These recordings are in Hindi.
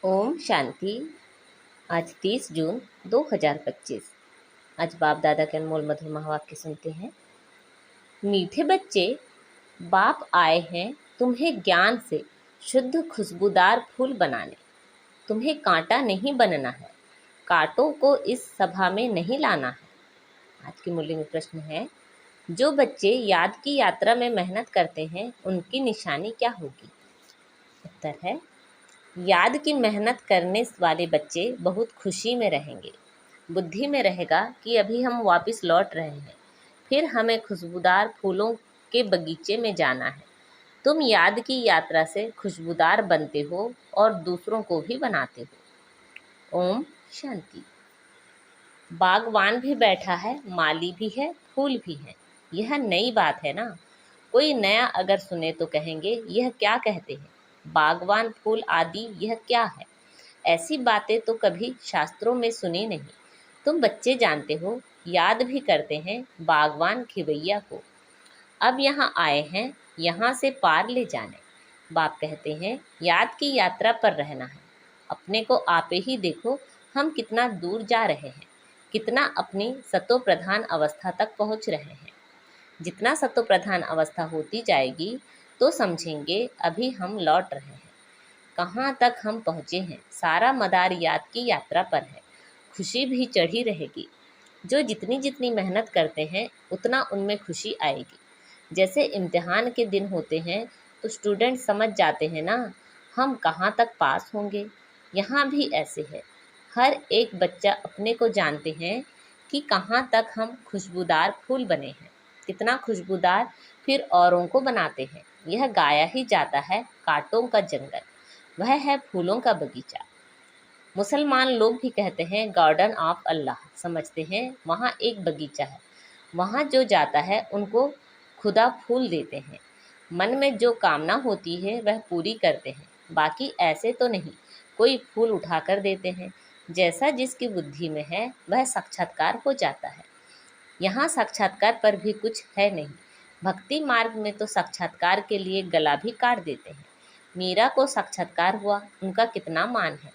ओम शांति। आज 30 जून 2025। आज बाप दादा के अनमोल मधुर महावाक्य सुनते हैं। मीठे बच्चे, बाप आए हैं तुम्हें ज्ञान से शुद्ध खुशबूदार फूल बनाने। तुम्हें कांटा नहीं बनना है, कांटों को इस सभा में नहीं लाना है। आज के मूल्य में प्रश्न है, जो बच्चे याद की यात्रा में मेहनत करते हैं उनकी निशानी क्या होगी? उत्तर है, याद की मेहनत करने वाले बच्चे बहुत खुशी में रहेंगे। बुद्धि में रहेगा कि अभी हम वापस लौट रहे हैं, फिर हमें खुशबूदार फूलों के बगीचे में जाना है। तुम याद की यात्रा से खुशबूदार बनते हो और दूसरों को भी बनाते हो। ओम शांति। बागवान भी बैठा है, माली भी है, फूल भी है। यह नई बात है ना। कोई नया अगर सुने तो कहेंगे यह क्या कहते हैं, बागवान फूल आदि यह क्या है? ऐसी बातें तो कभी शास्त्रों में सुनी नहीं। तुम बच्चे जानते हो, याद भी करते हैं बागवान खिवैया को। अब यहाँ आए हैं यहाँ से पार ले जाने। बाप कहते हैं याद की यात्रा पर रहना है। अपने को आपे ही देखो, हम कितना दूर जा रहे हैं, कितना अपनी सतो प्रधान अवस्था तक पहुँच रहे हैं। जितना सतो प्रधान अवस्था होती जाएगी तो समझेंगे अभी हम लौट रहे हैं। कहाँ तक हम पहुँचे हैं, सारा मदार याद की यात्रा पर है। खुशी भी चढ़ी रहेगी। जो जितनी जितनी मेहनत करते हैं उतना उनमें खुशी आएगी। जैसे इम्तिहान के दिन होते हैं तो स्टूडेंट समझ जाते हैं ना, हम कहाँ तक पास होंगे। यहाँ भी ऐसे है, हर एक बच्चा अपने को जानते हैं कि कहाँ तक हम खुशबूदार फूल बने हैं, कितना खुशबूदार फिर औरों को बनाते हैं। यह गाया ही जाता है कांटों का जंगल, वह है फूलों का बगीचा। मुसलमान लोग भी कहते हैं गार्डन ऑफ अल्लाह, समझते हैं वहाँ एक बगीचा है। वहाँ जो जाता है उनको खुदा फूल देते हैं। मन में जो कामना होती है वह पूरी करते हैं। बाकी ऐसे तो नहीं, कोई फूल उठा कर देते हैं। जैसा जिसकी बुद्धि में है वह साक्षात्कार हो जाता है। यहाँ साक्षात्कार पर भी कुछ है नहीं। भक्ति मार्ग में तो साक्षात्कार के लिए गला भी काट देते हैं। मीरा को साक्षात्कार हुआ, उनका कितना मान है।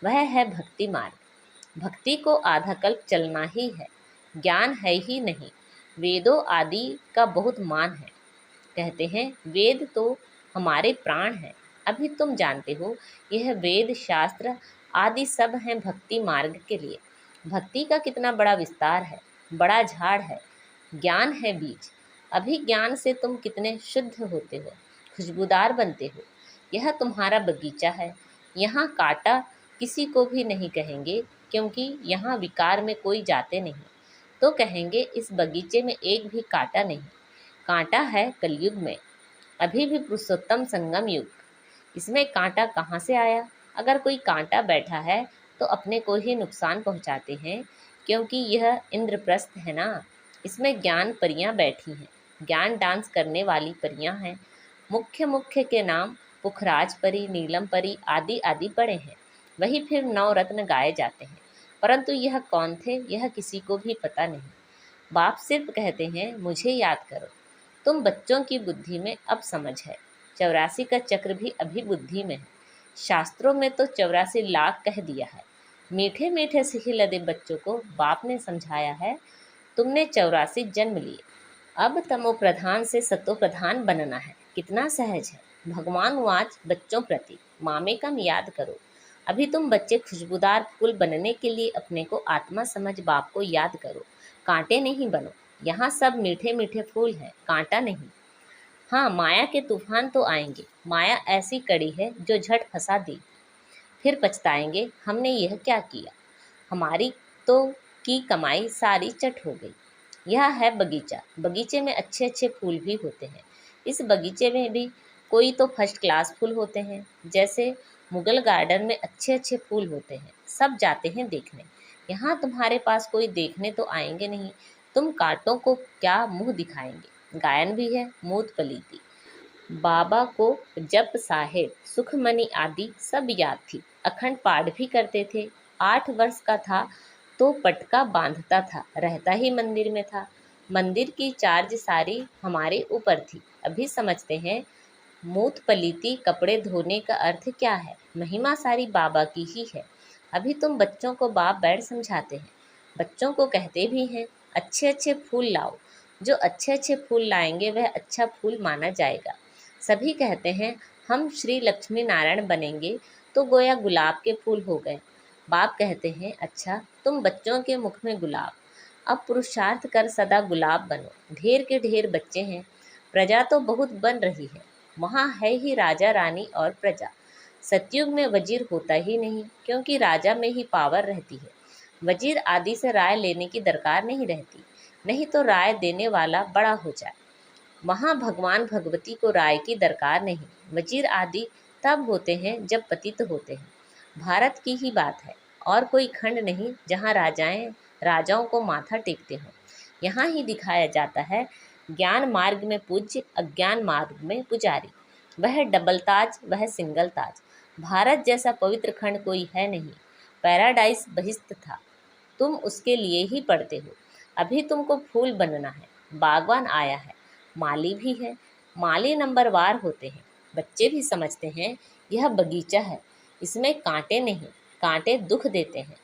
वह है भक्ति मार्ग। भक्ति को आधा कल्प चलना ही है, ज्ञान है ही नहीं। वेदों आदि का बहुत मान है। कहते हैं वेद तो हमारे प्राण हैं। अभी तुम जानते हो यह वेद शास्त्र आदि सब हैं भक्ति मार्ग के लिए। भक्ति का कितना बड़ा विस्तार है, बड़ा झाड़ है। ज्ञान है बीज। अभी ज्ञान से तुम कितने शुद्ध होते हो, खुशबूदार बनते हो। यह तुम्हारा बगीचा है। यहाँ कांटा किसी को भी नहीं कहेंगे, क्योंकि यहाँ विकार में कोई जाते नहीं। तो कहेंगे इस बगीचे में एक भी कांटा नहीं। कांटा है कलयुग में, अभी भी पुरुषोत्तम संगम युग। इसमें कांटा कहाँ से आया? अगर कोई कांटा बैठा है तो अपने को ही नुकसान पहुँचाते हैं, क्योंकि यह इंद्रप्रस्थ है ना। इसमें ज्ञान परियां बैठी हैं, ज्ञान डांस करने वाली परियां हैं। मुख्य मुख्य के नाम पुखराज परी, नीलम परी आदि आदि पड़े हैं। वही फिर 9 रत्न गाए जाते हैं, परंतु यह कौन थे यह किसी को भी पता नहीं। बाप सिर्फ कहते हैं मुझे याद करो। तुम बच्चों की बुद्धि में अब समझ है। 84 का चक्र भी अभी बुद्धि में है। शास्त्रों में तो 84 लाख कह दिया है। मीठे मीठे से ही लदे बच्चों को बाप ने समझाया है, तुमने 84 जन्म लिए, अब तमो प्रधान से सतो प्रधान बनना है। कितना सहज है। भगवान वाच बच्चों प्रति मामेकम याद करो। अभी तुम बच्चे खुशबूदार फूल बनने के लिए अपने को आत्मा समझ बाप को याद करो। कांटे नहीं बनो। यहाँ सब मीठे मीठे फूल हैं, कांटा नहीं। हाँ, माया के तूफान तो आएंगे। माया ऐसी कड़ी है जो झट फंसा दी, फिर पछताएंगे हमने यह क्या किया। हमारी तो की कमाई सारी चट हो गई। यह है बगीचा। बगीचे में अच्छे अच्छे फूल भी होते हैं। इस बगीचे में भी कोई तो फर्स्ट क्लास फूल होते हैं। जैसे मुगल गार्डन में अच्छे अच्छे फूल होते हैं, सब जाते हैं देखने। यहाँ तुम्हारे पास कोई देखने तो आएंगे नहीं। तुम कांटों को क्या मुंह दिखाएंगे। गायन भी है, मूत पलीती। बाबा को जप साहेब सुखमणि आदि सब याद थी। अखंड पाठ भी करते थे। 8 वर्ष का था तो पटका बांधता था, रहता ही मंदिर में था। मंदिर की चार्ज सारी हमारे ऊपर थी। अभी समझते हैं मूत पलीती कपड़े धोने का अर्थ क्या है? महिमा सारी बाबा की ही है। अभी तुम बच्चों को बाप बैठ समझाते हैं। बच्चों को कहते भी हैं अच्छे अच्छे फूल लाओ। जो अच्छे अच्छे फूल लाएंगे वह अच्छा फूल माना जाएगा। सभी कहते हैं हम श्री लक्ष्मी नारायण बनेंगे, तो गोया गुलाब के फूल हो गए। बाप कहते हैं अच्छा तुम बच्चों के मुख में गुलाब, अब पुरुषार्थ कर सदा गुलाब बनो। ढेर के ढेर बच्चे हैं, प्रजा तो बहुत बन रही है। वहाँ है ही राजा रानी और प्रजा। सतयुग में वजीर होता ही नहीं, क्योंकि राजा में ही पावर रहती है। वजीर आदि से राय लेने की दरकार नहीं रहती, नहीं तो राय देने वाला बड़ा हो जाए। वहाँ भगवान भगवती को राय की दरकार नहीं। वजीर आदि तब होते हैं जब पतित होते हैं। भारत की ही बात है, और कोई खंड नहीं जहाँ राजाओं को माथा टेकते हों। यहाँ ही दिखाया जाता है ज्ञान मार्ग में पूज्य, अज्ञान मार्ग में पुजारी। वह डबल ताज, वह सिंगल ताज। भारत जैसा पवित्र खंड कोई है नहीं। पैराडाइज बहिष्ठ था, तुम उसके लिए ही पढ़ते हो। अभी तुमको फूल बनना है। बागवान आया है, माली भी है। माली नंबरवार होते हैं। बच्चे भी समझते हैं यह बगीचा है, इसमें कांटे नहीं, कांटे दुख देते हैं।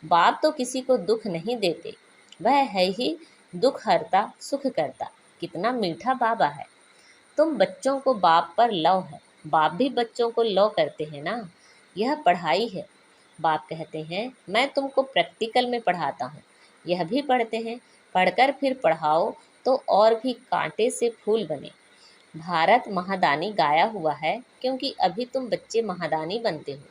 बाप तो किसी को दुख नहीं देते, वह है ही दुख हरता सुख करता। कितना मीठा बाबा है। तुम बच्चों को बाप पर लव है, बाप भी बच्चों को लव करते हैं ना। यह पढ़ाई है। बाप कहते हैं मैं तुमको प्रैक्टिकल में पढ़ाता हूँ। यह भी पढ़ते हैं, पढ़कर फिर पढ़ाओ तो और भी कांटे से फूल बने। भारत महादानी गाया हुआ है, क्योंकि अभी तुम बच्चे महादानी बनते हो।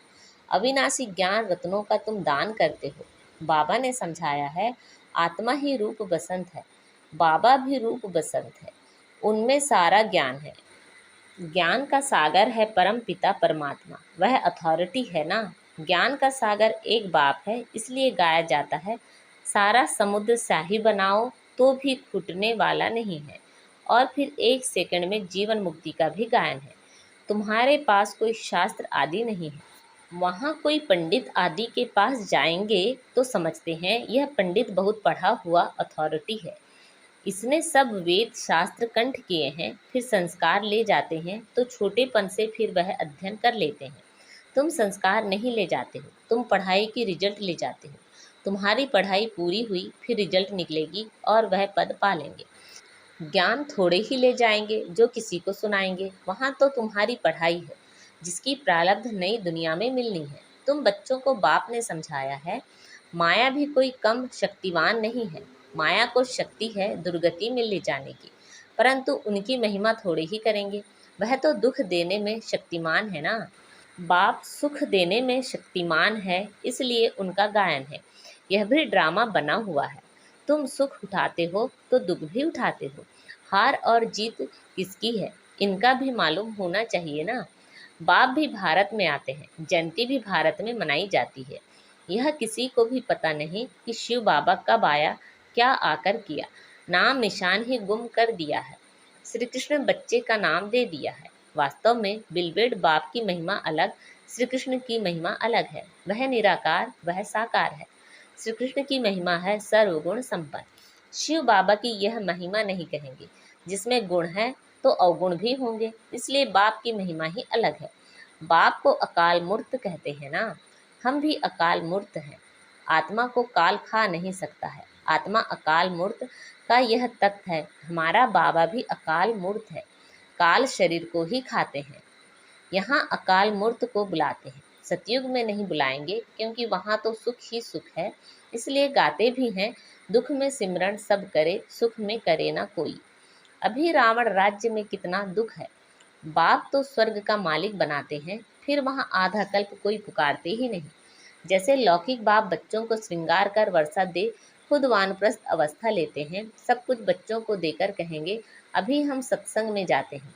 अविनाशी ज्ञान रत्नों का तुम दान करते हो। बाबा ने समझाया है आत्मा ही रूप बसंत है, बाबा भी रूप बसंत है, उनमें सारा ज्ञान है। ज्ञान का सागर है परम पिता परमात्मा, वह अथॉरिटी है ना। ज्ञान का सागर एक बाप है, इसलिए गाया जाता है सारा समुद्र स्याही बनाओ तो भी फूटने वाला नहीं है। और फिर एक सेकंड में जीवन मुक्ति का भी गायन है। तुम्हारे पास कोई शास्त्र आदि नहीं है। वहाँ कोई पंडित आदि के पास जाएंगे तो समझते हैं यह पंडित बहुत पढ़ा हुआ अथॉरिटी है, इसने सब वेद शास्त्र कंठ किए हैं। फिर संस्कार ले जाते हैं तो छोटेपन से फिर वह अध्ययन कर लेते हैं। तुम संस्कार नहीं ले जाते हो, तुम पढ़ाई की रिजल्ट ले जाते हो। तुम्हारी पढ़ाई पूरी हुई, फिर रिजल्ट निकलेगी और वह पद पा लेंगे। ज्ञान थोड़े ही ले जाएंगे जो किसी को सुनाएंगे। वहाँ तो तुम्हारी पढ़ाई है, जिसकी प्रारब्ध नई दुनिया में मिलनी है। तुम बच्चों को बाप ने समझाया है माया भी कोई कम शक्तिवान नहीं है। माया को शक्ति है दुर्गति में ले जाने की, परंतु उनकी महिमा थोड़े ही करेंगे। वह तो दुख देने में शक्तिमान है ना। बाप सुख देने में शक्तिमान है, इसलिए उनका गायन है। यह भी ड्रामा बना हुआ है। तुम सुख उठाते हो तो दुख भी उठाते हो। हार और जीत किसकी है, इनका भी मालूम होना चाहिए ना। बाप भी भारत में आते हैं, जयंती भी भारत में मनाई जाती है। यह किसी को भी पता नहीं कि शिव बाबा कब आया, क्या आकर किया। नाम निशान ही गुम कर दिया है। श्री कृष्ण बच्चे का नाम दे दिया है। वास्तव में बिलवेड बाप की महिमा अलग, श्री कृष्ण की महिमा अलग है। वह निराकार, वह साकार है। श्री कृष्ण की महिमा है सर्वगुण संपन्न। शिव बाबा की यह महिमा नहीं कहेंगे। जिसमें गुण है तो अवगुण भी होंगे, इसलिए बाप की महिमा ही अलग है। बाप को अकाल मूर्त कहते हैं ना। हम भी अकाल मूर्त हैं। आत्मा को काल खा नहीं सकता है। आत्मा अकाल मूर्त का यह तथ्य है। हमारा बाबा भी अकाल मूर्त है, काल शरीर को ही खाते हैं। यहाँ अकाल मूर्त को बुलाते हैं, सतयुग में नहीं बुलाएंगे, क्योंकि वहाँ तो सुख ही सुख है। इसलिए गाते भी हैं दुख में सिमरन सब करे, सुख में करे ना कोई। अभी रावण राज्य में कितना दुख है। बाप तो स्वर्ग का मालिक बनाते हैं, फिर वहाँ आधा कल्प कोई पुकारते ही नहीं। जैसे लौकिक बाप बच्चों को श्रृंगार कर वर्षा दे, खुद वानप्रस्थ अवस्था लेते हैं। सब कुछ बच्चों को देकर कहेंगे अभी हम सत्संग में जाते हैं,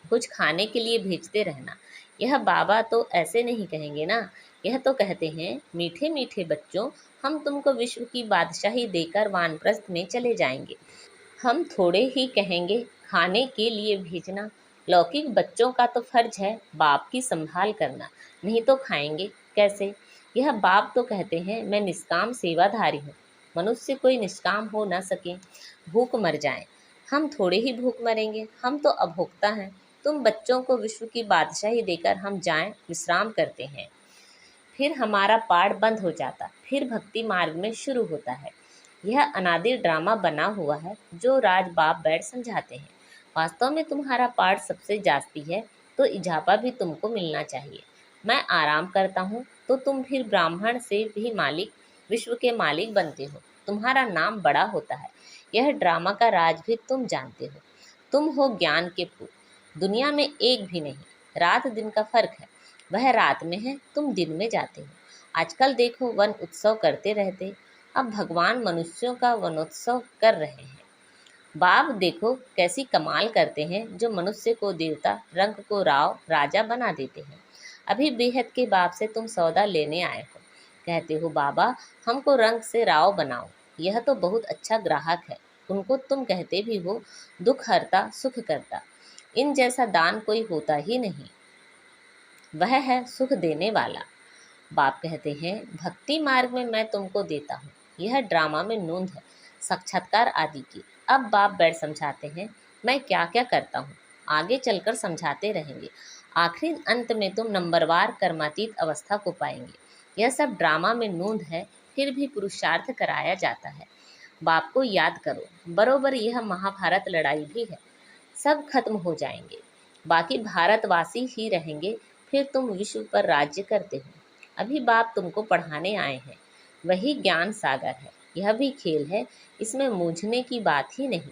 कुछ खाने के लिए भेजते रहना। यह बाबा तो ऐसे नहीं कहेंगे ना। यह तो कहते हैं मीठे मीठे बच्चों, हम तुमको विश्व की बादशाही देकर वानप्रस्थ में चले जाएंगे। हम थोड़े ही कहेंगे खाने के लिए भेजना। लौकिक बच्चों का तो फर्ज है बाप की संभाल करना, नहीं तो खाएंगे कैसे। यह बाप तो कहते हैं मैं निष्काम सेवाधारी हूँ, मनुष्य कोई निष्काम हो न सके, भूख मर जाए। हम थोड़े ही भूख मरेंगे, हम तो अभोक्ता हैं। तुम बच्चों को विश्व की बादशाही देकर हम जाएं विश्राम करते हैं। फिर हमारा पाठ बंद हो जाता, फिर भक्ति मार्ग में शुरू होता है। यह अनादि ड्रामा बना हुआ है जो राज बाप बैठ समझाते हैं। वास्तव में तुम्हारा पाठ सबसे जास्ती है, तो इजाफा भी तुमको मिलना चाहिए। मैं आराम करता हूँ तो तुम फिर ब्राह्मण से भी मालिक, विश्व के मालिक बनते हो। तुम्हारा नाम बड़ा होता है। यह ड्रामा का राज भी तुम जानते हो। तुम हो ज्ञान के फूल, दुनिया में एक भी नहीं। रात दिन का फर्क है, वह रात में है, तुम दिन में जाते हो। आजकल देखो वन उत्सव करते रहते, अब भगवान मनुष्यों का वनोत्सव कर रहे हैं। बाप देखो कैसी कमाल करते हैं, जो मनुष्य को देवता, रंग को राव, राजा बना देते हैं। अभी बेहद के बाप से तुम सौदा लेने आए हो, कहते हो बाबा हमको रंग से राव बनाओ। यह तो बहुत अच्छा ग्राहक है। उनको तुम कहते भी हो दुख हरता सुख करता। इन जैसा दान कोई होता ही नहीं, वह है सुख देने वाला। बाप कहते हैं भक्ति मार्ग में मैं तुमको देता हूँ। यह ड्रामा में नूंद है, साक्षात्कार आदि की। अब बाप बैठ समझाते हैं मैं क्या क्या करता हूँ, आगे चलकर समझाते रहेंगे। आखिर अंत में तुम नंबरवार कर्मातीत अवस्था को पाएंगे। यह सब ड्रामा में नूंद है, फिर भी पुरुषार्थ कराया जाता है। बाप को याद करो, बरोबर यह महाभारत लड़ाई भी है। सब खत्म हो जाएंगे, बाकी भारतवासी ही रहेंगे। फिर तुम विश्व पर राज्य करते हो। अभी बाप तुमको पढ़ाने आए हैं, वही ज्ञान सागर है। यह भी खेल है, इसमें मूझने की बात ही नहीं।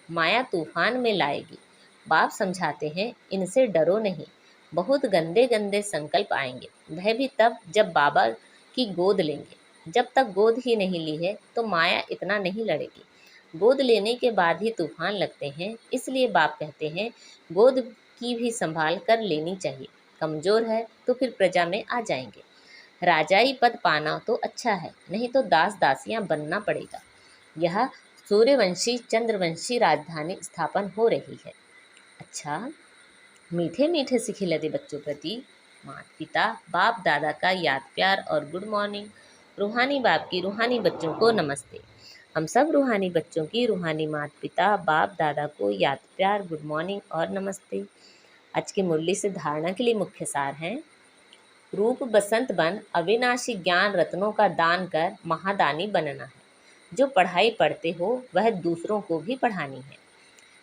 माया तूफान में लाएगी। बाप समझाते हैं इनसे डरो नहीं। बहुत गंदे गंदे संकल्प आएंगे, वह भी तब जब बाबा की गोद लेंगे। जब तक गोद ही नहीं ली है तो माया इतना नहीं लड़ेगी। गोद लेने के बाद ही तूफान लगते हैं। इसलिए बाप कहते हैं गोद की भी संभाल कर लेनी चाहिए। कमज़ोर है तो फिर प्रजा में आ जाएंगे। राजाई पद पाना तो अच्छा है, नहीं तो दास दासियां बनना पड़ेगा। यह सूर्यवंशी चंद्रवंशी राजधानी स्थापन हो रही है। अच्छा, मीठे मीठे से खिलते बच्चों प्रति माता पिता बाप दादा का याद प्यार और गुड मॉर्निंग। रूहानी बाप की रूहानी बच्चों को नमस्ते। हम सब रूहानी बच्चों की रूहानी माता पिता बाप दादा को याद प्यार गुड मॉर्निंग और नमस्ते। आज की मुरली से धारणा के लिए मुख्य सार हैं। रूप बसंत बन अविनाशी ज्ञान रत्नों का दान कर महादानी बनना है। जो पढ़ाई पढ़ते हो वह दूसरों को भी पढ़ानी है।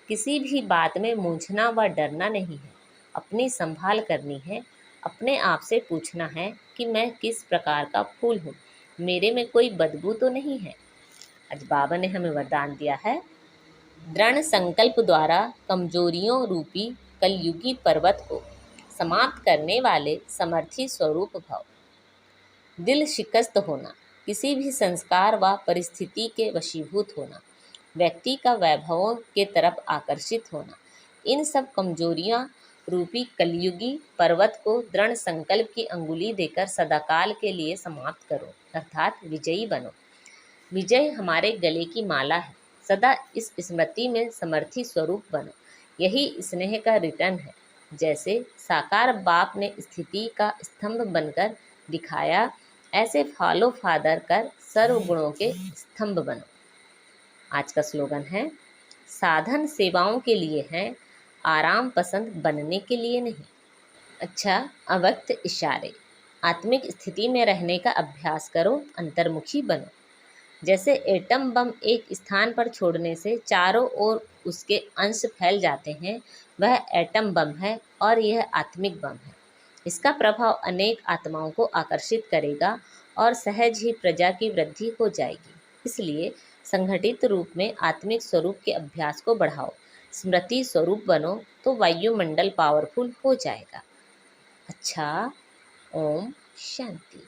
किसी भी बात में मूंझना व डरना नहीं है, अपनी संभाल करनी है। अपने आप से पूछना है कि मैं किस प्रकार का फूल हूँ, मेरे में कोई बदबू तो नहीं है। आज बाबा ने हमें वरदान दिया है, दृढ़ संकल्प द्वारा कमजोरियों रूपी कलयुगी पर्वत को समाप्त करने वाले समर्थी स्वरूप भव। दिल शिकस्त होना, किसी भी संस्कार व परिस्थिति के वशीभूत होना, व्यक्ति का वैभवों के तरफ आकर्षित होना, इन सब कमजोरियां रूपी कलयुगी पर्वत को दृढ़ संकल्प की अंगुली देकर सदाकाल के लिए समाप्त करो, अर्थात विजयी बनो। विजय हमारे गले की माला है। सदा इस स्मृति में समर्थी स्वरूप बनो। यही स्नेह का रिटर्न है। जैसे साकार बाप ने स्थिति का स्तंभ बनकर दिखाया, ऐसे फॉलो फादर कर सर्व गुणों के स्तंभ बनो। आज का स्लोगन है, साधन सेवाओं के लिए है, आराम पसंद बनने के लिए नहीं। अच्छा, अव्यक्त इशारे। आत्मिक स्थिति में रहने का अभ्यास करो, अंतर्मुखी बनो। जैसे एटम बम एक स्थान पर छोड़ने से चारों ओर उसके अंश फैल जाते हैं, वह एटम बम है और यह आत्मिक बम है। इसका प्रभाव अनेक आत्माओं को आकर्षित करेगा और सहज ही प्रजा की वृद्धि हो जाएगी। इसलिए संगठित रूप में आत्मिक स्वरूप के अभ्यास को बढ़ाओ। स्मृति स्वरूप बनो तो वायुमंडल पावरफुल हो जाएगा। अच्छा, ओम शांति।